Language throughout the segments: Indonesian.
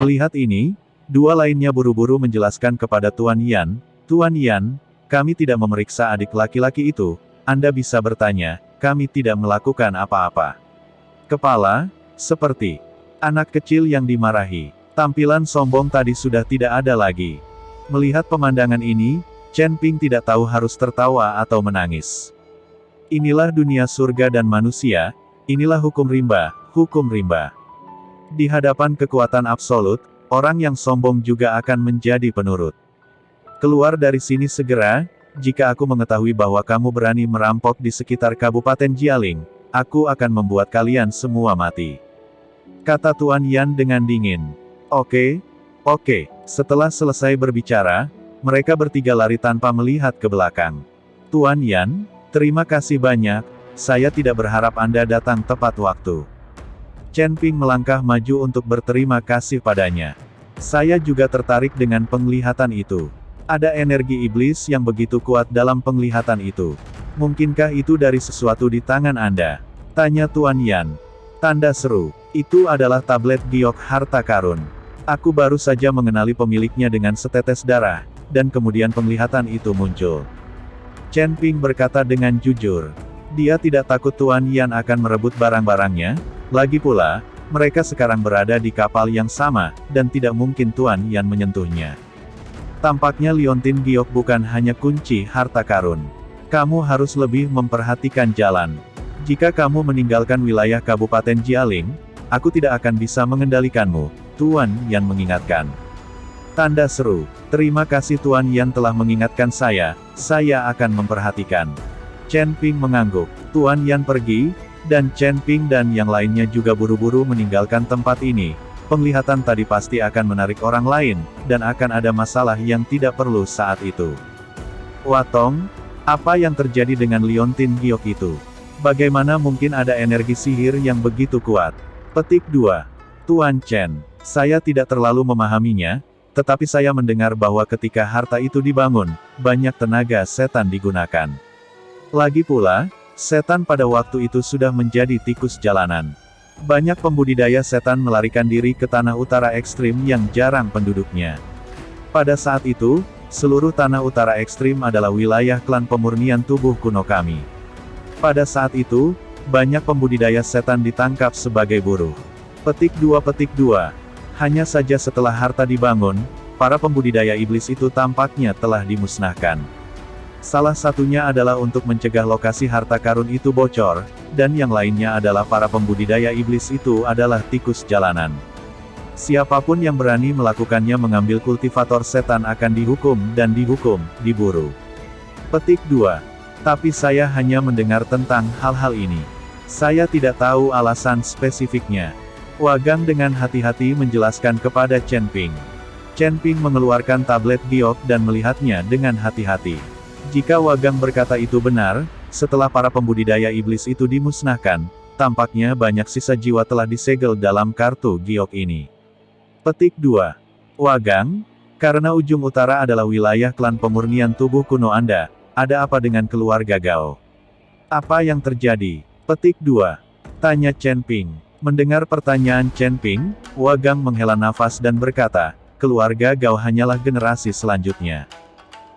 Melihat ini, dua lainnya buru-buru menjelaskan kepada Tuan Yan, "Tuan Yan, kami tidak memeriksa adik laki-laki itu, Anda bisa bertanya, kami tidak melakukan apa-apa." Kepala, seperti anak kecil yang dimarahi. Tampilan sombong tadi sudah tidak ada lagi. Melihat pemandangan ini, Chen Ping tidak tahu harus tertawa atau menangis. Inilah dunia surga dan manusia, inilah hukum rimba, hukum rimba. Di hadapan kekuatan absolut, orang yang sombong juga akan menjadi penurut. Keluar dari sini segera, jika aku mengetahui bahwa kamu berani merampok di sekitar Kabupaten Jialing, aku akan membuat kalian semua mati. Kata Tuan Yan dengan dingin. Oke. Setelah selesai berbicara, mereka bertiga lari tanpa melihat ke belakang. Tuan Yan, terima kasih banyak, saya tidak berharap Anda datang tepat waktu. Chen Ping melangkah maju untuk berterima kasih padanya. Saya juga tertarik dengan penglihatan itu. Ada energi iblis yang begitu kuat dalam penglihatan itu. Mungkinkah itu dari sesuatu di tangan Anda? Tanya Tuan Yan. Tanda seru. Itu adalah tablet giok harta karun. Aku baru saja mengenali pemiliknya dengan setetes darah, dan kemudian penglihatan itu muncul. Chen Ping berkata dengan jujur. Dia tidak takut Tuan Yan akan merebut barang-barangnya, lagi pula, mereka sekarang berada di kapal yang sama, dan tidak mungkin Tuan Yan menyentuhnya. Tampaknya liontin giok bukan hanya kunci harta karun. Kamu harus lebih memperhatikan jalan. Jika kamu meninggalkan wilayah Kabupaten Jialing, aku tidak akan bisa mengendalikanmu, Tuan Yan mengingatkan. Tanda seru. Terima kasih Tuan Yan telah mengingatkan saya akan memperhatikan. Chen Ping mengangguk. Tuan Yan pergi, dan Chen Ping dan yang lainnya juga buru-buru meninggalkan tempat ini. Penglihatan tadi pasti akan menarik orang lain, dan akan ada masalah yang tidak perlu saat itu. Watong, apa yang terjadi dengan liontin giok itu? Bagaimana mungkin ada energi sihir yang begitu kuat? Petik 2. Tuan Chen, saya tidak terlalu memahaminya, tetapi saya mendengar bahwa ketika harta itu dibangun, banyak tenaga setan digunakan. Lagi pula, setan pada waktu itu sudah menjadi tikus jalanan. Banyak pembudidaya setan melarikan diri ke tanah utara ekstrim yang jarang penduduknya. Pada saat itu, seluruh tanah utara ekstrim adalah wilayah klan pemurnian tubuh kuno kami. Pada saat itu, banyak pembudidaya setan ditangkap sebagai buruh. Petik 2. Hanya saja setelah harta dibangun, para pembudidaya iblis itu tampaknya telah dimusnahkan. Salah satunya adalah untuk mencegah lokasi harta karun itu bocor, dan yang lainnya adalah para pembudidaya iblis itu adalah tikus jalanan. Siapapun yang berani melakukannya mengambil kultivator setan akan dihukum, diburu. Petik 2. Tapi saya hanya mendengar tentang hal-hal ini. Saya tidak tahu alasan spesifiknya. Wagang dengan hati-hati menjelaskan kepada Chen Ping. Chen Ping mengeluarkan tablet giok dan melihatnya dengan hati-hati. Jika Wagang berkata itu benar, setelah para pembudidaya iblis itu dimusnahkan, tampaknya banyak sisa jiwa telah disegel dalam kartu giok ini. Petik 2. Wagang, karena ujung utara adalah wilayah klan pemurnian tubuh kuno Anda, ada apa dengan keluarga Gao? Apa yang terjadi? Petik 2. Tanya Chen Ping. Mendengar pertanyaan Chen Ping, Wagang menghela nafas dan berkata, keluarga Gao hanyalah generasi selanjutnya.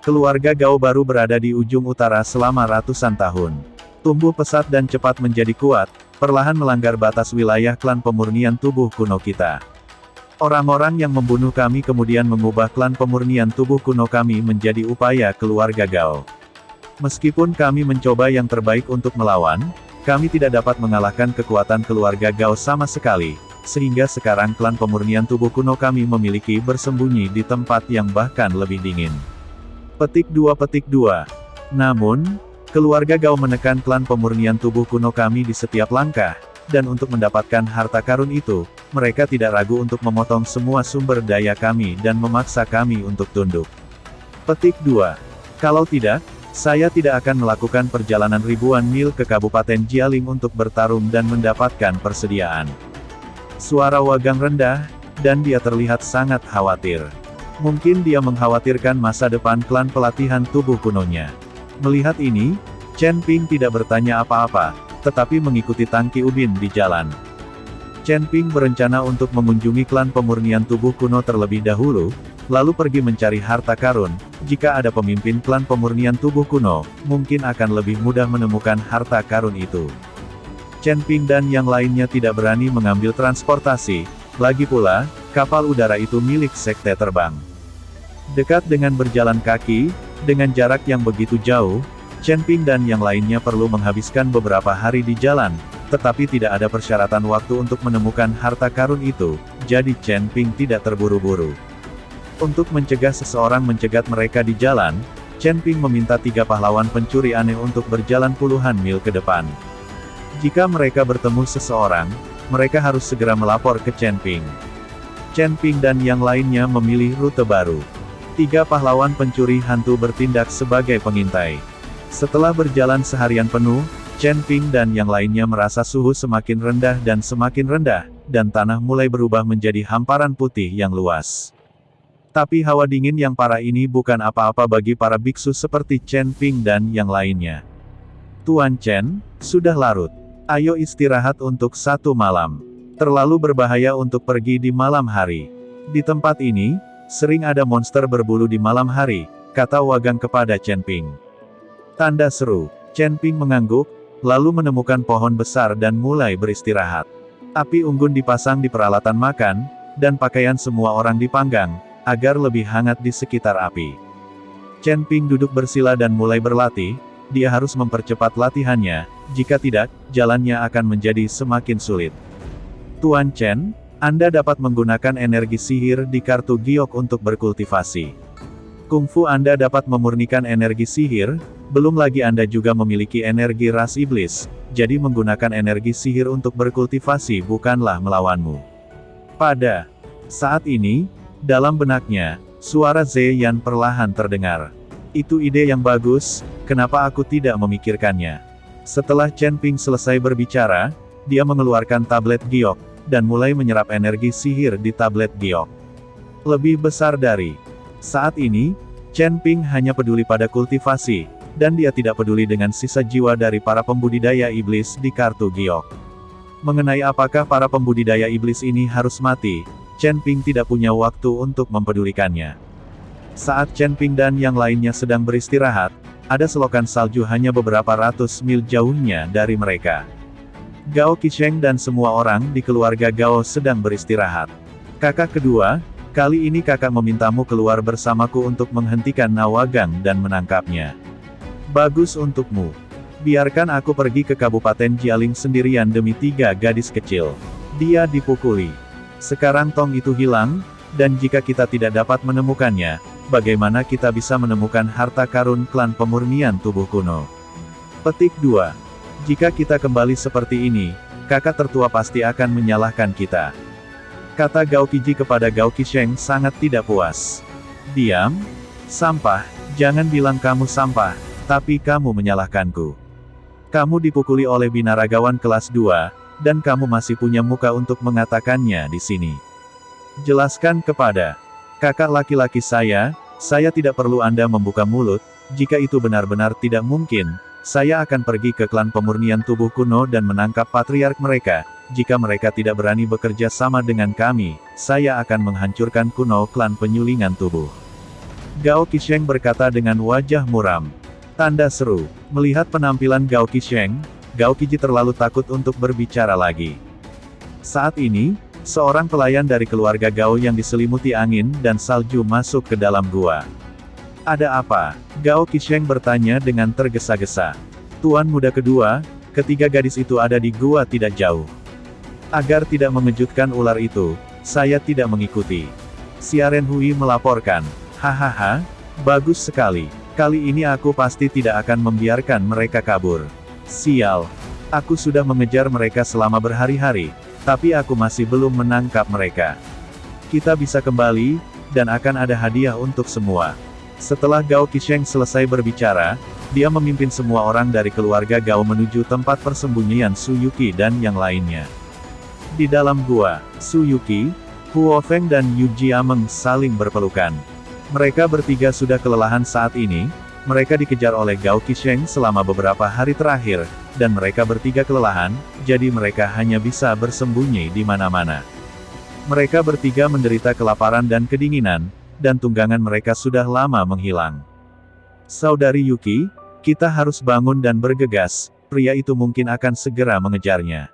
Keluarga Gao baru berada di ujung utara selama ratusan tahun. Tumbuh pesat dan cepat menjadi kuat, perlahan melanggar batas wilayah klan pemurnian tubuh kuno kita. Orang-orang yang membunuh kami kemudian mengubah klan pemurnian tubuh kuno kami menjadi upaya keluarga Gao. Meskipun kami mencoba yang terbaik untuk melawan, kami tidak dapat mengalahkan kekuatan keluarga Gao sama sekali, sehingga sekarang klan pemurnian tubuh kuno kami memiliki bersembunyi di tempat yang bahkan lebih dingin. Petik 2. Namun, keluarga Gao menekan klan pemurnian tubuh kuno kami di setiap langkah, dan untuk mendapatkan harta karun itu, mereka tidak ragu untuk memotong semua sumber daya kami dan memaksa kami untuk tunduk. Petik 2. Kalau tidak, saya tidak akan melakukan perjalanan ribuan mil ke Kabupaten Jialing untuk bertarung dan mendapatkan persediaan. Suara Wagang rendah, dan dia terlihat sangat khawatir. Mungkin dia mengkhawatirkan masa depan klan pelatihan tubuh kunonya. Melihat ini, Chen Ping tidak bertanya apa-apa, tetapi mengikuti tangki ubin di jalan. Chen Ping berencana untuk mengunjungi klan pemurnian tubuh kuno terlebih dahulu, lalu pergi mencari harta karun. Jika ada pemimpin klan pemurnian tubuh kuno, mungkin akan lebih mudah menemukan harta karun itu. Chen Ping dan yang lainnya tidak berani mengambil transportasi, lagi pula, kapal udara itu milik sekte terbang. Dekat dengan berjalan kaki, dengan jarak yang begitu jauh, Chen Ping dan yang lainnya perlu menghabiskan beberapa hari di jalan, tetapi tidak ada persyaratan waktu untuk menemukan harta karun itu, jadi Chen Ping tidak terburu-buru. Untuk mencegah seseorang mencegat mereka di jalan, Chen Ping meminta 3 pahlawan pencuri aneh untuk berjalan puluhan mil ke depan. Jika mereka bertemu seseorang, mereka harus segera melapor ke Chen Ping. Chen Ping dan yang lainnya memilih rute baru. 3 pahlawan pencuri hantu bertindak sebagai pengintai. Setelah berjalan seharian penuh, Chen Ping dan yang lainnya merasa suhu semakin rendah, dan tanah mulai berubah menjadi hamparan putih yang luas. Tapi hawa dingin yang parah ini bukan apa-apa bagi para biksu seperti Chen Ping dan yang lainnya. Tuan Chen, sudah larut. Ayo istirahat untuk 1 malam. Terlalu berbahaya untuk pergi di malam hari. Di tempat ini, sering ada monster berbulu di malam hari, kata Wagang kepada Chen Ping. Tanda seru. Chen Ping mengangguk, lalu menemukan pohon besar dan mulai beristirahat. Api unggun dipasang di peralatan makan, dan pakaian semua orang dipanggang, agar lebih hangat di sekitar api. Chen Ping duduk bersila dan mulai berlatih, dia harus mempercepat latihannya, jika tidak, jalannya akan menjadi semakin sulit. Tuan Chen, Anda dapat menggunakan energi sihir di kartu giok untuk berkultivasi. Kungfu Anda dapat memurnikan energi sihir, belum lagi Anda juga memiliki energi ras iblis, jadi menggunakan energi sihir untuk berkultivasi bukanlah melawanmu. Pada saat ini, dalam benaknya, suara Zeyan perlahan terdengar. Itu ide yang bagus, kenapa aku tidak memikirkannya? Setelah Chen Ping selesai berbicara, dia mengeluarkan tablet giok, dan mulai menyerap energi sihir di tablet giok. Lebih besar dari saat ini, Chen Ping hanya peduli pada kultivasi, dan dia tidak peduli dengan sisa jiwa dari para pembudidaya iblis di kartu giok. Mengenai apakah para pembudidaya iblis ini harus mati, Chen Ping tidak punya waktu untuk mempedulikannya. Saat Chen Ping dan yang lainnya sedang beristirahat, ada selokan salju hanya beberapa ratus mil jauhnya dari mereka. Gao Qisheng dan semua orang di keluarga Gao sedang beristirahat. Kakak kedua, kali ini kakak memintamu keluar bersamaku untuk menghentikan Nawagang dan menangkapnya. Bagus untukmu. Biarkan aku pergi ke Kabupaten Jialing sendirian demi 3 gadis kecil. Dia dipukuli. Sekarang tong itu hilang, dan jika kita tidak dapat menemukannya, bagaimana kita bisa menemukan harta karun klan pemurnian tubuh kuno? Petik 2. Jika kita kembali seperti ini, kakak tertua pasti akan menyalahkan kita. Kata Gao Qiji kepada Gao Qisheng sangat tidak puas. Diam. Sampah, jangan bilang kamu sampah, tapi kamu menyalahkanku. Kamu dipukuli oleh binaragawan kelas 2, dan kamu masih punya muka untuk mengatakannya di sini. Jelaskan kepada kakak laki-laki saya tidak perlu Anda membuka mulut, jika itu benar-benar tidak mungkin, saya akan pergi ke klan pemurnian tubuh kuno dan menangkap patriark mereka. Jika mereka tidak berani bekerja sama dengan kami, saya akan menghancurkan kuno klan penyulingan tubuh. Gao Qisheng berkata dengan wajah muram. Tanda seru. Melihat penampilan Gao Qisheng, Gao Qiji terlalu takut untuk berbicara lagi. Saat ini, seorang pelayan dari keluarga Gao yang diselimuti angin dan salju masuk ke dalam gua. Ada apa? Gao Qisheng bertanya dengan tergesa-gesa. Tuan muda kedua, ketiga gadis itu ada di gua tidak jauh. Agar tidak mengejutkan ular itu, saya tidak mengikuti. Xiaren Hui melaporkan. Hahaha, bagus sekali. Kali ini aku pasti tidak akan membiarkan mereka kabur. Sial. Aku sudah mengejar mereka selama berhari-hari, tapi aku masih belum menangkap mereka. Kita bisa kembali, dan akan ada hadiah untuk semua. Setelah Gao Qisheng selesai berbicara, dia memimpin semua orang dari keluarga Gao menuju tempat persembunyian Su Yuqi dan yang lainnya. Di dalam gua, Su Yuqi, Huo Feng dan Yu Jiameng saling berpelukan. Mereka bertiga sudah kelelahan saat ini, mereka dikejar oleh Gao Qisheng selama beberapa hari terakhir, dan mereka bertiga kelelahan, jadi mereka hanya bisa bersembunyi di mana-mana. Mereka bertiga menderita kelaparan dan kedinginan, dan tunggangan mereka sudah lama menghilang. Saudari Yuki, kita harus bangun dan bergegas, pria itu mungkin akan segera mengejarnya.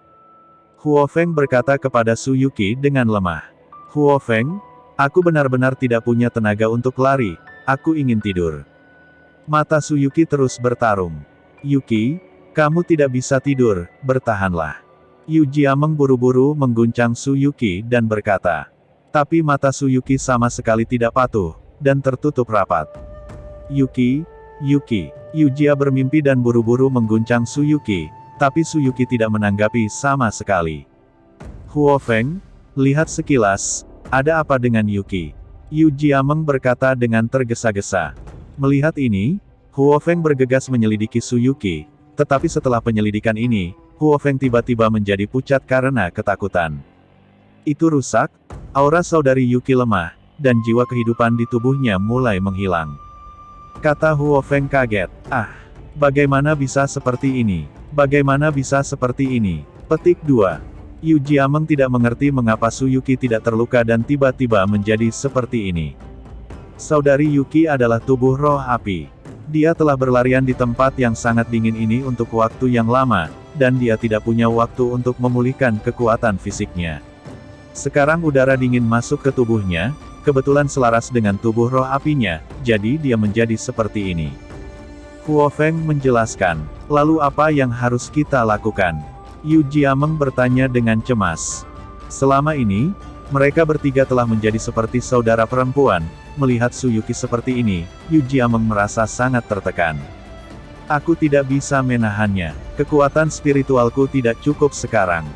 Huo Feng berkata kepada Su Yuki dengan lemah. Huo Feng, aku benar-benar tidak punya tenaga untuk lari, aku ingin tidur. Mata Su Yuki terus bertarung. Yuki, kamu tidak bisa tidur, bertahanlah. Yu Jiameng buru-buru mengguncang Su Yuki dan berkata. Tapi mata Su Yuki sama sekali tidak patuh, dan tertutup rapat. Yuki, Yu Jia bermimpi dan buru-buru mengguncang Su Yuki, tapi Su Yuki tidak menanggapi sama sekali. Huo Feng, lihat sekilas, ada apa dengan Yuki? Yu Jiameng berkata dengan tergesa-gesa. Melihat ini, Huo Feng bergegas menyelidiki Su Yuki, tetapi setelah penyelidikan ini, Huo Feng tiba-tiba menjadi pucat karena ketakutan. Itu rusak, aura saudari Yuki lemah, dan jiwa kehidupan di tubuhnya mulai menghilang. Kata Huo Feng kaget, bagaimana bisa seperti ini? Bagaimana bisa seperti ini? Petik 2. Yu Jiameng tidak mengerti mengapa Su Yuki tidak terluka dan tiba-tiba menjadi seperti ini. Saudari Yuki adalah tubuh roh api. Dia telah berlarian di tempat yang sangat dingin ini untuk waktu yang lama, dan dia tidak punya waktu untuk memulihkan kekuatan fisiknya. Sekarang udara dingin masuk ke tubuhnya, kebetulan selaras dengan tubuh roh apinya, jadi dia menjadi seperti ini. Huo Feng menjelaskan, lalu apa yang harus kita lakukan? Yu Jiameng bertanya dengan cemas. Selama ini, mereka bertiga telah menjadi seperti saudara perempuan, melihat Su Yuki seperti ini, Yu Jiameng merasa sangat tertekan. Aku tidak bisa menahannya, kekuatan spiritualku tidak cukup sekarang.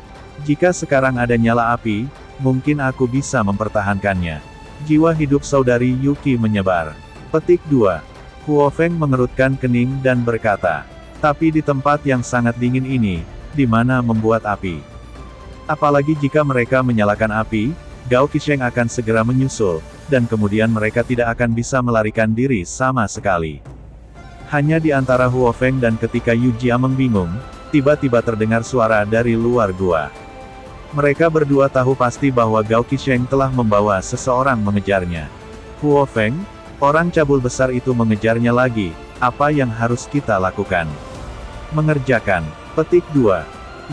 Jika sekarang ada nyala api, mungkin aku bisa mempertahankannya. Jiwa hidup saudari Yuki menyebar. Petik 2. Huo Feng mengerutkan kening dan berkata, tapi di tempat yang sangat dingin ini, di mana membuat api? Apalagi jika mereka menyalakan api, Gao Qisheng akan segera menyusul, dan kemudian mereka tidak akan bisa melarikan diri sama sekali. Hanya di antara Huo Feng dan ketika Yu Jiameng bingung, tiba-tiba terdengar suara dari luar gua. Mereka berdua tahu pasti bahwa Gao Qisheng telah membawa seseorang mengejarnya. Huo Feng, orang cabul besar itu mengejarnya lagi, apa yang harus kita lakukan? Mengerjakan. Petik 2.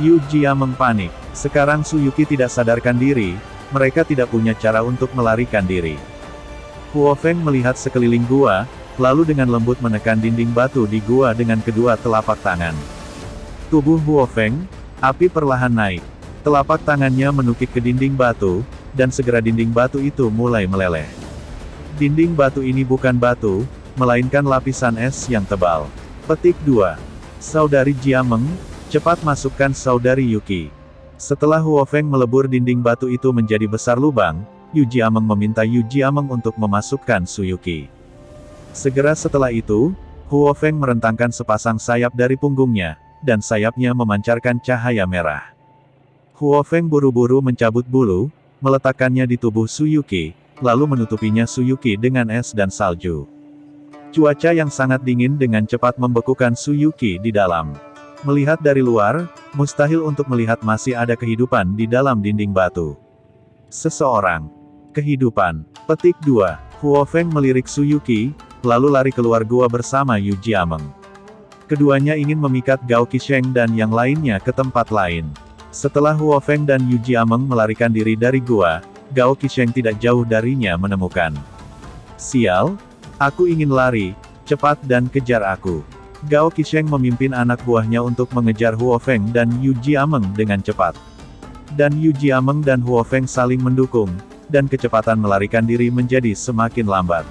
Yu Jiameng panik. Sekarang Su Yuki tidak sadarkan diri, mereka tidak punya cara untuk melarikan diri. Huo Feng melihat sekeliling gua, lalu dengan lembut menekan dinding batu di gua dengan kedua telapak tangan. Tubuh Huo Feng, api perlahan naik. Telapak tangannya menukik ke dinding batu, dan segera dinding batu itu mulai meleleh. Dinding batu ini bukan batu, melainkan lapisan es yang tebal. Petik 2. Saudari Jiameng, cepat masukkan saudari Yuki. Setelah Huo Feng melebur dinding batu itu menjadi besar lubang, Yu Jiameng meminta Yu Jiameng untuk memasukkan Su Yuki. Segera setelah itu, Huo Feng merentangkan sepasang sayap dari punggungnya, dan sayapnya memancarkan cahaya merah. Huo Feng buru-buru mencabut bulu, meletakkannya di tubuh Su Yuki, lalu menutupinya Su Yuki dengan es dan salju. Cuaca yang sangat dingin dengan cepat membekukan Su Yuki di dalam. Melihat dari luar, mustahil untuk melihat masih ada kehidupan di dalam dinding batu. Seseorang. Kehidupan. Petik 2. Huo Feng melirik Su Yuki, lalu lari keluar gua bersama Yu Jiameng. Keduanya ingin memikat Gao Qisheng dan yang lainnya ke tempat lain. Setelah Huo Feng dan Yu Jiameng melarikan diri dari gua, Gao Qisheng tidak jauh darinya menemukan. Sial, aku ingin lari, cepat dan kejar aku. Gao Qisheng memimpin anak buahnya untuk mengejar Huo Feng dan Yu Jiameng dengan cepat. Dan Yu Jiameng dan Huo Feng saling mendukung, dan kecepatan melarikan diri menjadi semakin lambat.